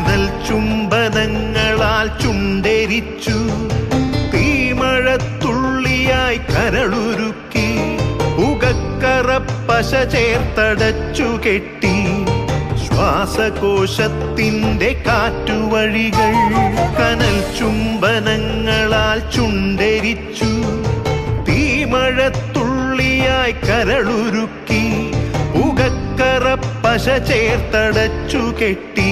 കനൽ ചുംബനങ്ങളാൽ ചുണ്ടെരിച്ചു. തീമഴത്തുള്ളിയായി കരളുരുക്കി പുകക്കറപ്പശ ചേർത്തടച്ചു കെട്ടി. ശ്വാസകോശത്തിന്റെ കാറ്റുവഴികൾ കനൽ ചുംബനങ്ങളാൽ ചുണ്ടെരിച്ചു. തീമഴത്തുള്ളിയായി കരളുരുക്കി പുകക്കറപ്പശ ചേർത്തടച്ചു കെട്ടി.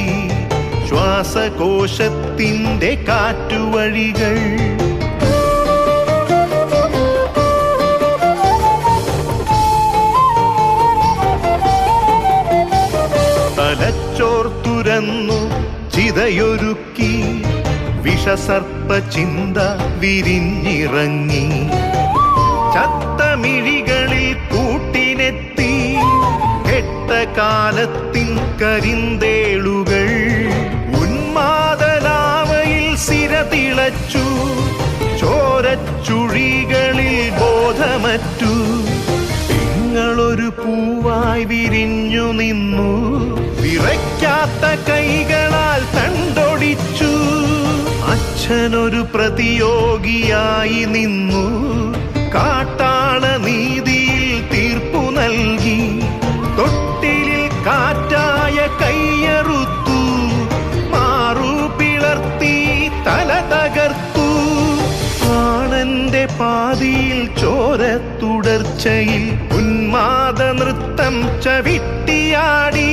ശ്വാസകോശത്തിന്റെ കാറ്റുവഴികൾ തലച്ചോർത്തുരന്നു ചിതയൊരുക്കി. വിഷസർപ്പ ചിന്ത വിരിഞ്ഞിറങ്ങി. ചത്തമിഴികളിൽ കൂട്ടിനെത്തി. കെട്ട കാലത്തിൻ കരിന്തേളുകൾ ഉന്മാദലാവയിൽ സിരതിളച്ചു. ചോരച്ചുഴികളിൽ ബോധമറ്റു. നിങ്ങളൊരു പൂവായി വിരിഞ്ഞു നിന്നു. വിറയ്ക്കാത്ത കൈകളാൽ തണ്ടൊടിച്ചു. അച്ഛനൊരു പ്രതിയോഗിയായി നിന്നു. കാട്ടാള നീതിയിൽ തീർപ്പു നൽകി. തൊട്ടിലിൽ കാറ്റായ കയ്യറുത്തു. മാറു പിളർത്തി തല തകർത്തു. പ്രാണന്റെ പാതിയിൽ ചോര തുടർച്ചയിൽ ഉന്മാദ നൃത്തം ചവിട്ടിയാടി.